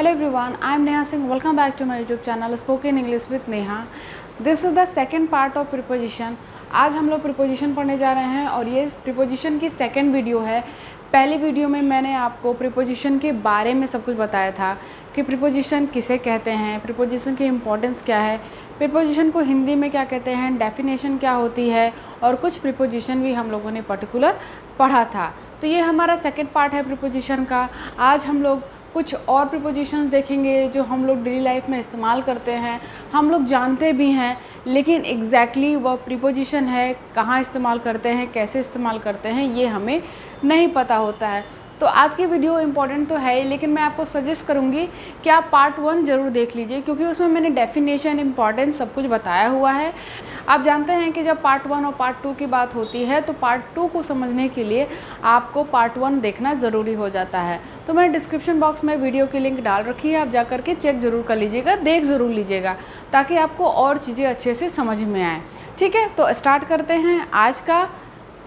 Hello everyone, I am Neha Singh. Welcome back to my YouTube channel Spoken English with Neha. This is the second part of preposition. आज हम लोग preposition पढ़ने जा रहे हैं और ये प्रीपोजिशन की सेकंड वीडियो है। पहली वीडियो में मैंने आपको प्रीपोजिशन के बारे में सब कुछ बताया था कि प्रीपोजिशन किसे कहते हैं, प्रीपोजिशन की इम्पोर्टेंस क्या है, प्रीपोजिशन को हिंदी में क्या कहते हैं, डेफिनेशन क्या होती है और कुछ प्रीपोजिशन भी हम लोगों ने पर्टिकुलर पढ़ा था। तो ये हमारा सेकंड पार्ट है प्रीपोजिशन का। आज हम लोग कुछ और प्रीपोजिशंस देखेंगे जो हम लोग डेली लाइफ में इस्तेमाल करते हैं, हम लोग जानते भी हैं, लेकिन एग्जैक्टली वह प्रीपोजिशन है कहाँ इस्तेमाल करते हैं, कैसे इस्तेमाल करते हैं, ये हमें नहीं पता होता है। तो आज की वीडियो इम्पॉर्टेंट तो है ही, लेकिन मैं आपको सजेस्ट करूँगी कि आप पार्ट 1 ज़रूर देख लीजिए, क्योंकि उसमें मैंने डेफिनेशन, इम्पॉर्टेंस सब कुछ बताया हुआ है। आप जानते हैं कि जब पार्ट 1 और पार्ट 2 की बात होती है तो पार्ट 2 को समझने के लिए आपको पार्ट 1 देखना ज़रूरी हो जाता है। तो मैंने डिस्क्रिप्शन बॉक्स में वीडियो की लिंक डाल रखी है, आप जा करके चेक ज़रूर कर लीजिएगा, देख ज़रूर लीजिएगा, ताकि आपको और चीज़ें अच्छे से समझ में आएँ। ठीक है, तो स्टार्ट करते हैं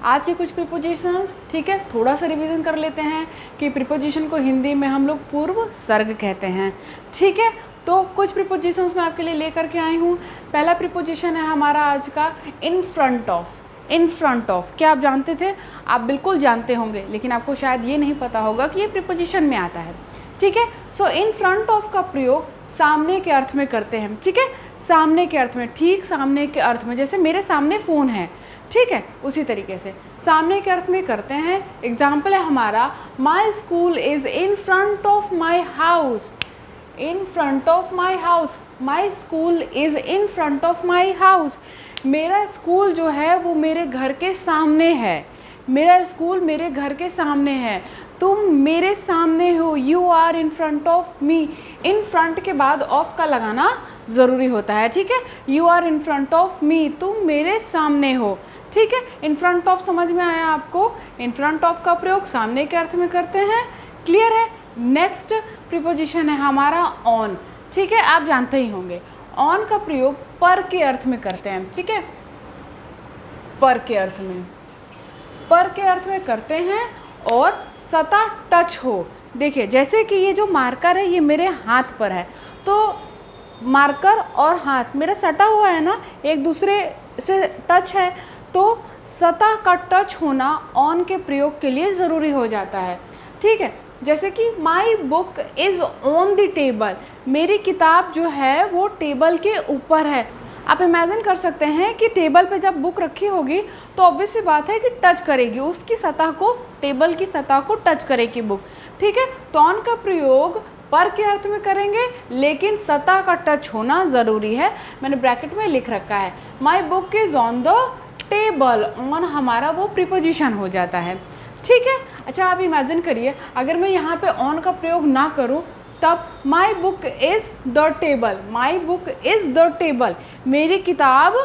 आज के कुछ प्रीपोजिशंस। ठीक है, थोड़ा सा रिवीजन कर लेते हैं कि प्रीपोजिशन को हिंदी में हम लोग पूर्व सर्ग कहते हैं। ठीक है, तो कुछ प्रीपोजिशंस मैं आपके लिए लेकर के आई हूँ। पहला प्रीपोजिशन है हमारा आज का इन front of. In front of क्या आप जानते थे? आप बिल्कुल जानते होंगे, लेकिन आपको शायद ये नहीं पता होगा कि ये प्रीपोजिशन में आता है। ठीक है, सो इन फ्रंट ऑफ का प्रयोग सामने के अर्थ में करते हैं। ठीक है, सामने के अर्थ में, ठीक सामने के अर्थ में, जैसे मेरे सामने फ़ोन है, ठीक है, उसी तरीके से सामने के अर्थ में करते हैं। एग्जाम्पल है हमारा, my school is in front of my house. In front of my house, my school is in front of my house. मेरा स्कूल जो है वो मेरे घर के सामने है। मेरा स्कूल मेरे घर के सामने है। तुम मेरे सामने हो, you are in front of me. In front के बाद ऑफ का लगाना ज़रूरी होता है। ठीक है, you are in front of me, तुम मेरे सामने हो। ठीक है, इन फ्रंट ऑफ समझ में आया आपको? इन फ्रंट ऑफ का प्रयोग सामने के अर्थ में करते हैं। क्लियर है? नेक्स्ट प्रीपोजिशन है हमारा ऑन। ठीक है, आप जानते ही होंगे ऑन का प्रयोग पर के अर्थ में करते हैं। ठीक है, पर के अर्थ में करते हैं और सतह टच हो। देखिए, जैसे कि ये जो मार्कर है ये मेरे हाथ पर है, तो मार्कर और हाथ मेरा सटा हुआ है ना, एक दूसरे से टच है, तो सतह का टच होना ऑन के प्रयोग के लिए ज़रूरी हो जाता है। ठीक है, जैसे कि माई book is on the table, मेरी किताब जो है वो टेबल के ऊपर है। आप इमेजिन कर सकते हैं कि टेबल पे जब बुक रखी होगी तो ऑब्वियस सी बात है कि टच करेगी, उसकी सतह को, टेबल की सतह को टच करेगी बुक। ठीक है, तो ऑन का प्रयोग पर के अर्थ में करेंगे, लेकिन सतह का टच होना ज़रूरी है। मैंने ब्रैकेट में लिख रखा है, माई book is on the table. On हमारा वो प्रीपोजिशन हो जाता है। ठीक है, अच्छा आप इमेजिन करिए, अगर मैं यहाँ पे ऑन का प्रयोग ना करूँ तब माई book is the table, my book is the table, मेरी किताब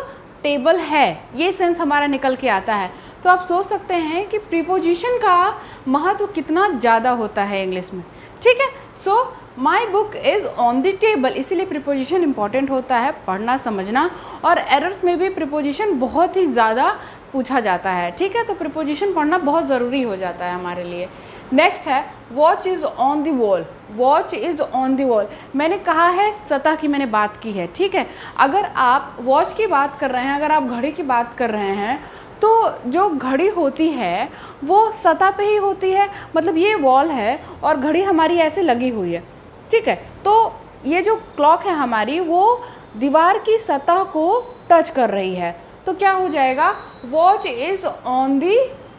टेबल है, ये सेंस हमारा निकल के आता है। तो आप सोच सकते हैं कि प्रीपोजिशन का महत्व कितना ज़्यादा होता है इंग्लिश में। ठीक है, so my book is on the table, इसीलिए प्रीपोजिशन इंपॉर्टेंट होता है, पढ़ना समझना। और एरर्स में भी प्रीपोजिशन बहुत ही ज़्यादा पूछा जाता है। ठीक है, तो प्रीपोजिशन पढ़ना बहुत ज़रूरी हो जाता है हमारे लिए। नेक्स्ट है watch is on the wall. Watch is on the wall, मैंने कहा है सतह की मैंने बात की है। ठीक है, अगर आप वॉच की बात कर रहे हैं, अगर आप घड़ी की बात कर रहे हैं, तो जो घड़ी होती है वो सतह पे ही होती है। मतलब ये वॉल है और घड़ी हमारी ऐसे लगी हुई है। ठीक है, तो ये जो क्लॉक है हमारी वो दीवार की सतह को टच कर रही है, तो क्या हो जाएगा? Watch is on the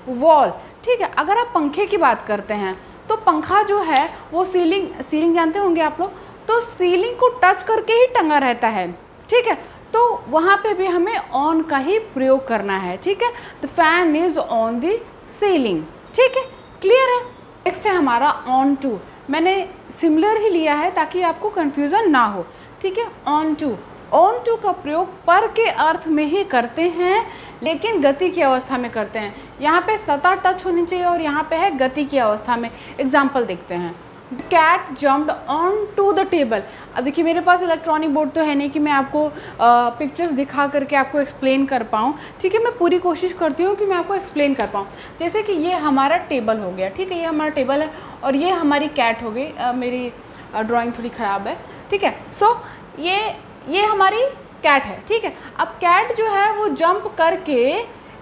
wall. ठीक है, अगर आप पंखे की बात करते हैं तो पंखा जो है वो सीलिंग जानते होंगे आप लोग, तो सीलिंग को टच करके ही टंगा रहता है। ठीक है, तो वहाँ पे भी हमें ऑन का ही प्रयोग करना है। ठीक है, the fan is on the ceiling. ठीक है, क्लियर है? नेक्स्ट है हमारा ऑन टू। मैंने सिमिलर ही लिया है ताकि आपको कन्फ्यूज़न ना हो। ठीक है, ऑन टू, ऑन टू का प्रयोग पर के अर्थ में ही करते हैं, लेकिन गति की अवस्था में करते हैं। यहाँ पे सतह टच होनी चाहिए और यहाँ पे है गति की अवस्था में। एग्जाम्पल देखते हैं, the cat jumped on to the table. अब देखिए, मेरे पास इलेक्ट्रॉनिक बोर्ड तो है नहीं कि मैं आपको पिक्चर्स दिखा करके आपको एक्सप्लेन कर पाऊँ। ठीक है, मैं पूरी कोशिश करती हूँ कि मैं आपको एक्सप्लेन कर पाऊँ। जैसे कि ये हमारा टेबल हो गया। ठीक है, ये हमारा टेबल है और ये हमारी कैट हो गई, मेरी ड्राइंग थोड़ी ख़राब है, ठीक है। सो ये हमारी कैट है, ठीक है। अब कैट जो है वो जंप करके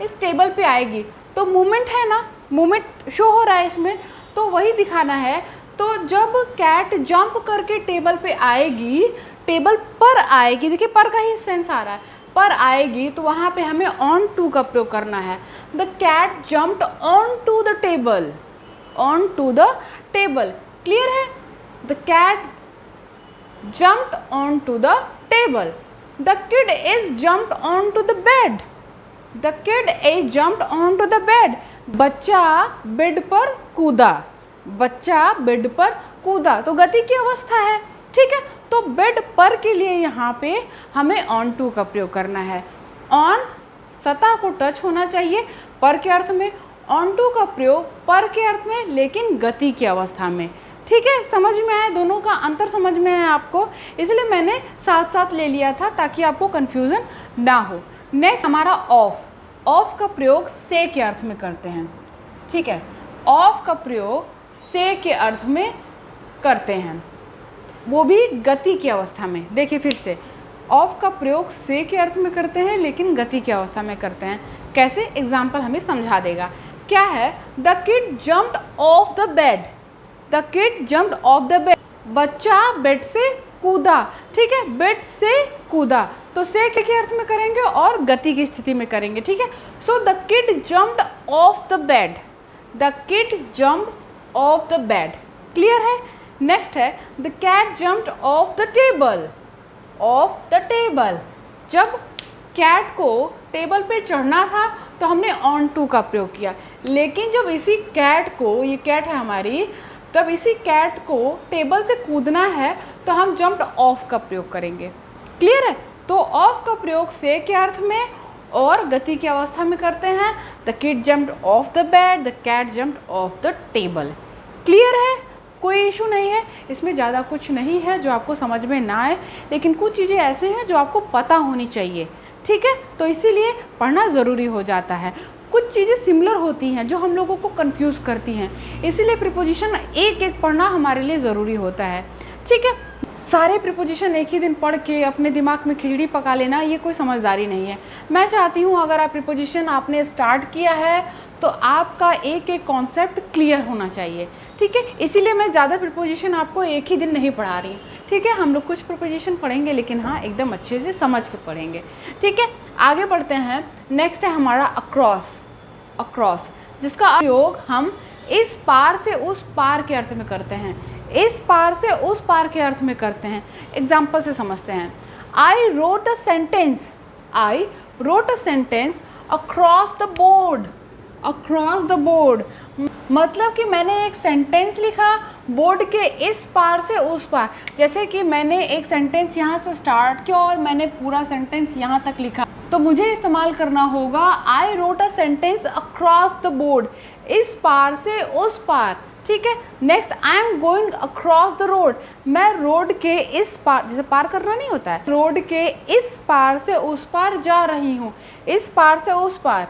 इस टेबल पे आएगी, तो मूवमेंट है ना, मूवमेंट शो हो रहा है इसमें, तो वही दिखाना है। तो जब कैट जंप करके टेबल पे आएगी, टेबल पर आएगी, देखिए पर का ही सेंस आ रहा है, पर आएगी, तो वहाँ पे हमें ऑन टू का प्रयोग करना है। The cat jumped on to the table, on to the table, clear है। The cat jumped onto the table. The kid is jumped onto the bed. The kid is jumped onto the bed. बच्चा bed पर कूदा, बच्चा bed पर कूदा, तो गति की अवस्था है, ठीक है। तो बेड पर के लिए यहाँ पे हमें ऑन टू का प्रयोग करना है। ऑन सतह को टच होना चाहिए पर के अर्थ में, ऑन टू का प्रयोग पर के अर्थ में लेकिन गति की अवस्था में, ठीक है। समझ में आया, दोनों का अंतर समझ में आया आपको, इसलिए मैंने साथ साथ ले लिया था ताकि आपको कन्फ्यूज़न ना हो। नेक्स्ट हमारा ऑफ, ऑफ का प्रयोग से के अर्थ में करते हैं, ठीक है। ऑफ का प्रयोग से के अर्थ में करते हैं, वो भी गति की अवस्था में। देखिए फिर से, ऑफ का प्रयोग से के अर्थ में करते हैं लेकिन गति की अवस्था में करते हैं। कैसे, एग्जाम्पल हमें समझा देगा। क्या है, the kid jumped off the bed, the kid jumped off the bed, बच्चा बेड से कूदा, ठीक है, बेड से कूदा, तो से के अर्थ में करेंगे और गति की स्थिति में करेंगे, ठीक है। So the kid jumped off the bed, the kid jumped off the bed, clear है। नेक्स्ट है the cat jumped off the table, off the table, जब कैट को टेबल पे चढ़ना था तो हमने ऑन टू का प्रयोग किया, लेकिन जब इसी कैट को, ये कैट है हमारी, तब इसी कैट को टेबल से कूदना है तो हम जंप्ड ऑफ का प्रयोग करेंगे, क्लियर है। तो ऑफ का प्रयोग से के अर्थ में और गति की अवस्था में करते हैं। The kid jumped off the bed, the cat jumped off the table, clear है, कोई इशू नहीं है इसमें, ज़्यादा कुछ नहीं है जो आपको समझ में ना आए, लेकिन कुछ चीज़ें ऐसे हैं जो आपको पता होनी चाहिए, ठीक है। तो इसीलिए पढ़ना ज़रूरी हो जाता है। कुछ चीज़ें सिमिलर होती हैं जो हम लोगों को कंफ्यूज करती हैं, इसीलिए प्रीपोजिशन एक एक पढ़ना हमारे लिए ज़रूरी होता है, ठीक है। सारे प्रीपोजिशन एक ही दिन पढ़ के अपने दिमाग में खिचड़ी पका लेना, ये कोई समझदारी नहीं है। मैं चाहती हूँ अगर आप प्रीपोजिशन आपने स्टार्ट किया है तो आपका एक एक कॉन्सेप्ट क्लियर होना चाहिए, ठीक है। इसीलिए मैं ज़्यादा प्रीपोजिशन आपको एक ही दिन नहीं पढ़ा रही, ठीक है। हम लोग कुछ प्रीपोजिशन पढ़ेंगे लेकिन हाँ एकदम अच्छे से समझ के पढ़ेंगे, ठीक है। आगे बढ़ते हैं। नेक्स्ट है हमारा अक्रॉस, अक्रॉस जिसका प्रयोग हम इस पार से उस पार के अर्थ में करते हैं, इस पार से उस पार के अर्थ में करते हैं। एग्जाम्पल से समझते हैं। I wrote a sentence, I wrote a sentence across the board, across the board मतलब कि मैंने एक सेंटेंस लिखा बोर्ड के इस पार से उस पार। जैसे कि मैंने एक सेंटेंस यहाँ से स्टार्ट किया और मैंने पूरा सेंटेंस यहाँ तक लिखा, तो मुझे इस्तेमाल करना होगा I wrote a sentence across the board, इस पार से उस पार, ठीक है। Next, I am going across the road, मैं रोड के इस पार, जैसे पार करना नहीं होता है, रोड के इस पार से उस पार जा रही हूँ, इस पार से उस पार,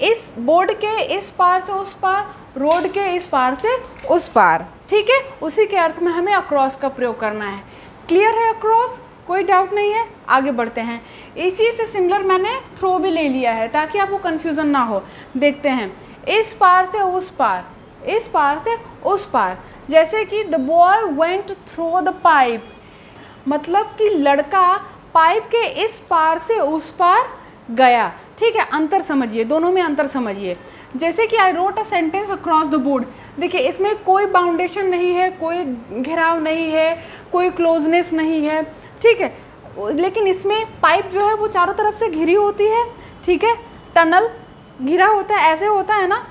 इस बोर्ड के इस पार से उस पार, रोड के इस पार से उस पार, ठीक है। उसी के अर्थ में हमें अक्रॉस का प्रयोग करना है। क्लियर है अक्रॉस, कोई डाउट नहीं है। आगे बढ़ते हैं। इसी से सिमिलर मैंने थ्रो भी ले लिया है ताकि आपको कन्फ्यूज़न ना हो। देखते हैं, इस पार से उस पार, इस पार से उस पार। जैसे कि the boy went through the pipe, मतलब कि लड़का पाइप के इस पार से उस पार गया, ठीक है। अंतर समझिए, दोनों में अंतर समझिए। जैसे कि I wrote a sentence across the board, देखिए इसमें कोई बाउंडेशन नहीं है, कोई घेराव नहीं है, कोई क्लोजनेस नहीं है, ठीक है। लेकिन इसमें पाइप जो है वो चारों तरफ से घिरी होती है, ठीक है। टनल घिरा होता है, ऐसे होता है ना,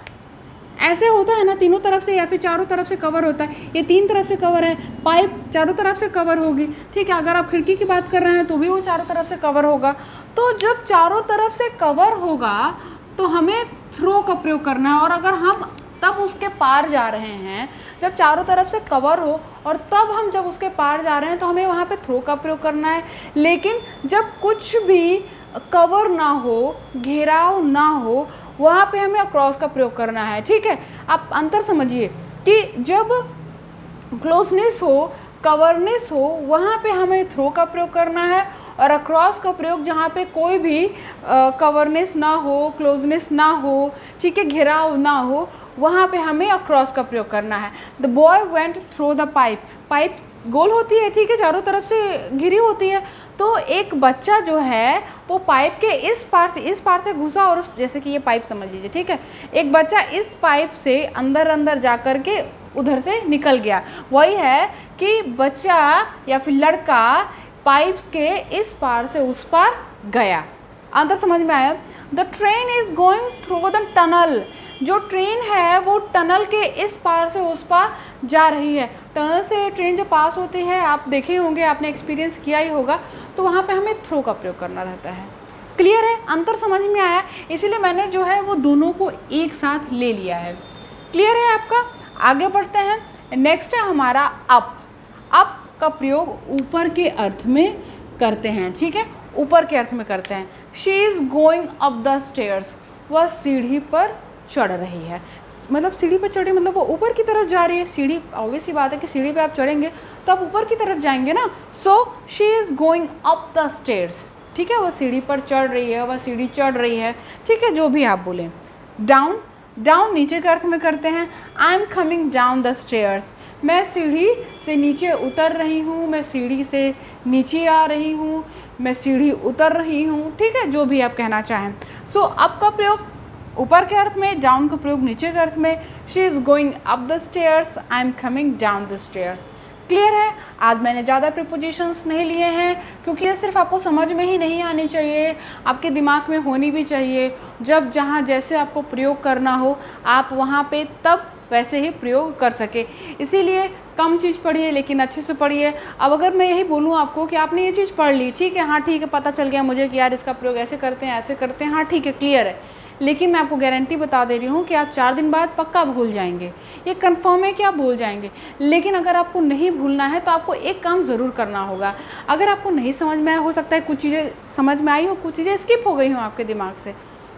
ऐसे होता है ना, तीनों तरफ से या फिर चारों तरफ से कवर होता है। ये तीन तरफ से कवर है, पाइप चारों तरफ से कवर होगी, ठीक है। अगर आप खिड़की की बात कर रहे हैं तो भी वो चारों तरफ से कवर होगा। तो जब चारों तरफ से कवर होगा तो हमें थ्रो का प्रयोग करना है। और अगर हम तब उसके पार जा रहे हैं, जब चारों तरफ से कवर हो और तब हम जब उसके पार जा रहे हैं तो हमें वहाँ पे थ्रो का प्रयोग करना है। लेकिन जब कुछ भी कवर ना हो, घेराव ना हो, वहाँ पे हमें अक्रॉस का प्रयोग करना है, ठीक है। आप अंतर समझिए कि जब क्लोजनेस हो, कवरनेस हो वहाँ पे हमें थ्रो का प्रयोग करना है, और अक्रॉस का प्रयोग जहाँ पे कोई भी कवरनेस ना हो, क्लोजनेस ना हो, ठीक है, घेराव ना हो, वहाँ पे हमें अक्रॉस का प्रयोग करना है। The boy went through the pipe. Pipe गोल होती है, ठीक है, चारों तरफ से घिरी होती है। तो एक बच्चा जो है वो पाइप के इस पार से घुसा, और जैसे कि ये पाइप समझ लीजिए, ठीक है, एक बच्चा इस पाइप से अंदर जा कर के उधर से निकल गया। वही है कि बच्चा या फिर लड़का पाइप के इस पार से उस पार गया। अंदर समझ में आया? The train is going through the tunnel. जो ट्रेन है वो टनल के इस पार से उस पार जा रही है। टनल से ट्रेन जो पास होती है, आप देखे होंगे, आपने एक्सपीरियंस किया ही होगा, तो वहाँ पे हमें थ्रो का प्रयोग करना रहता है। क्लियर है? अंतर समझ में आया? इसीलिए मैंने जो है वो दोनों को एक साथ ले लिया है। क्लियर है आपका? आगे बढ़ते हैं। नेक्स्ट है हमारा अप। अप का प्रयोग ऊपर के अर्थ में करते हैं, ठीक है, ऊपर के अर्थ में करते हैं। She is going up the stairs. वह सीढ़ी पर चढ़ रही है। मतलब सीढ़ी पर चढ़ी मतलब वो ऊपर की तरफ जा रही है। सीढ़ी, ऑब्वियस सी बात है कि सीढ़ी पे आप चढ़ेंगे तो आप ऊपर की तरफ जाएंगे ना। So she is going up the stairs, ठीक है, वह सीढ़ी पर चढ़ रही है, वह सीढ़ी चढ़ रही है, ठीक है, जो भी आप बोलें। डाउन, डाउन नीचे के अर्थ में करते हैं। I am coming down the stairs. मैं सीढ़ी से नीचे उतर रही हूँ, मैं सीढ़ी से नीचे आ रही हूँ, मैं सीढ़ी उतर रही हूँ, ठीक है, जो भी आप कहना चाहें। सो अप का प्रयोग ऊपर के अर्थ में, डाउन का प्रयोग नीचे के अर्थ में। She is going up the stairs, I am coming down the stairs. Clear है? आज मैंने ज़्यादा प्रीपोजिशंस नहीं लिए हैं, क्योंकि ये सिर्फ आपको समझ में ही नहीं आनी चाहिए, आपके दिमाग में होनी भी चाहिए। जब जहाँ जैसे आपको प्रयोग करना हो, आप वहाँ पे तब वैसे ही प्रयोग कर सके। इसीलिए कम चीज़ पढ़िए लेकिन अच्छे से पढ़िए। अब अगर मैं यही बोलूँ आपको कि आपने ये चीज़ पढ़ ली, ठीक है, हाँ ठीक है, पता चल गया मुझे कि यार इसका प्रयोग ऐसे करते हैं, ऐसे करते हैं, हाँ ठीक है, क्लियर है, लेकिन मैं आपको गारंटी बता दे रही हूँ कि आप 4 दिन बाद पक्का भूल जाएंगे। ये कंफर्म है कि आप भूल जाएंगे। लेकिन अगर आपको नहीं भूलना है तो आपको एक काम ज़रूर करना होगा। अगर आपको नहीं समझ में आया, हो सकता है कुछ चीज़ें समझ में आई हो, कुछ चीज़ें स्किप हो गई हों आपके दिमाग से,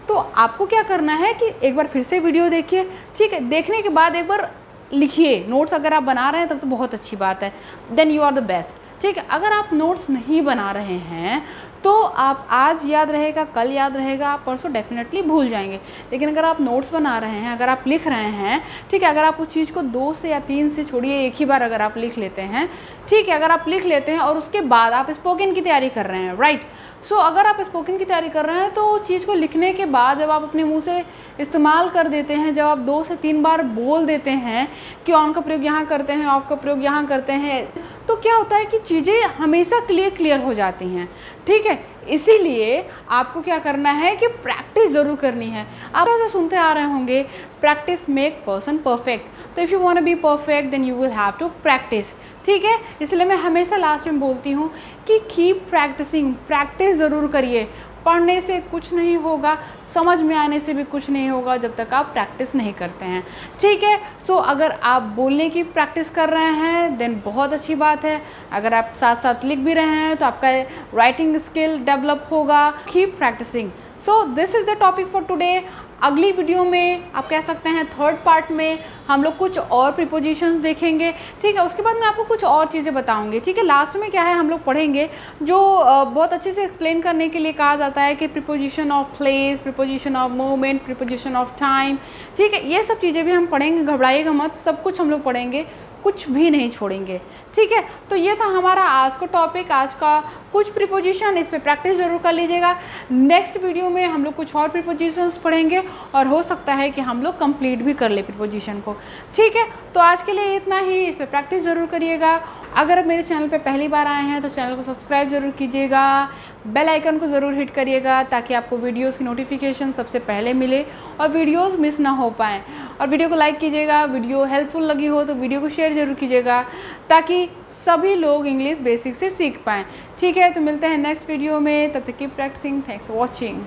तो आपको क्या करना है कि एक बार फिर से वीडियो देखिए, ठीक है, देखने के बाद एक बार लिखिए। नोट्स अगर आप बना रहे हैं तब तो बहुत अच्छी बात है, then you are the best, ठीक है। अगर आप नोट्स नहीं बना रहे हैं तो आप आज याद रहेगा, कल याद रहेगा, आप परसों डेफिनेटली भूल जाएंगे। लेकिन अगर आप नोट्स बना रहे हैं, अगर आप लिख रहे हैं, ठीक है, अगर आप उस चीज़ को 2 से या 3 से छोड़िए, एक ही बार अगर आप लिख लेते हैं, ठीक है, अगर आप लिख लेते हैं और उसके बाद आप स्पोकन की तैयारी कर रहे हैं, राइट। सो अगर आप स्पोकन की तैयारी कर रहे हैं तो उस चीज़ को लिखने के बाद जब आप अपने मुंह से इस्तेमाल कर देते हैं, जब आप 2 से 3 बार बोल देते हैं कि ऑन का प्रयोग यहाँ करते हैं, ऑफ का प्रयोग यहाँ करते हैं, तो क्या होता है कि चीज़ें हमेशा क्लियर हो जाती हैं, ठीक है। इसीलिए आपको क्या करना है कि प्रैक्टिस ज़रूर करनी है। आप ऐसे सुनते आ रहे होंगे, प्रैक्टिस मेक पर्सन परफेक्ट। तो if you want to be perfect then you will have to practice, ठीक है। इसलिए मैं हमेशा लास्ट में बोलती हूँ कि कीप प्रैक्टिसिंग, प्रैक्टिस ज़रूर करिए। पढ़ने से कुछ नहीं होगा, समझ में आने से भी कुछ नहीं होगा जब तक आप प्रैक्टिस नहीं करते हैं, ठीक है। सो अगर आप बोलने की प्रैक्टिस कर रहे हैं देन बहुत अच्छी बात है। अगर आप साथ साथ लिख भी रहे हैं तो आपका राइटिंग स्किल डेवलप होगा। Keep practicing. So this is the topic for today. अगली वीडियो में आप कह सकते हैं 3rd पार्ट में हम लोग कुछ और प्रीपोजिशंस देखेंगे, ठीक है। उसके बाद मैं आपको कुछ और चीज़ें बताऊंगी, ठीक है। लास्ट में क्या है हम लोग पढ़ेंगे जो बहुत अच्छे से एक्सप्लेन करने के लिए कहा जाता है कि preposition of place, preposition of moment, preposition of time, ठीक है। ये सब चीज़ें भी हम पढ़ेंगे, घबराइएगा मत, सब कुछ हम लोग पढ़ेंगे, कुछ भी नहीं छोड़ेंगे, ठीक है। तो ये था हमारा आज का टॉपिक, आज का कुछ प्रीपोजिशन, इस पे प्रैक्टिस ज़रूर कर लीजिएगा। नेक्स्ट वीडियो में हम लोग कुछ और प्रीपोजिशंस पढ़ेंगे और हो सकता है कि हम लोग कंप्लीट भी कर ले प्रीपोजिशन को, ठीक है। तो आज के लिए इतना ही, इस पे प्रैक्टिस ज़रूर करिएगा। अगर आप मेरे चैनल पे पहली बार आए हैं तो चैनल को सब्सक्राइब ज़रूर कीजिएगा, बेल आइकन को ज़रूर हिट करिएगा ताकि आपको वीडियोज़ की नोटिफिकेशन सबसे पहले मिले और वीडियोज़ मिस ना हो पाएँ। और वीडियो को लाइक कीजिएगा, वीडियो हेल्पफुल लगी हो तो वीडियो को शेयर ज़रूर कीजिएगा ताकि सभी लोग इंग्लिश बेसिक से सीख पाएँ, ठीक है। तो मिलते हैं नेक्स्ट वीडियो में, तब तक keep practicing. Thanks for watching.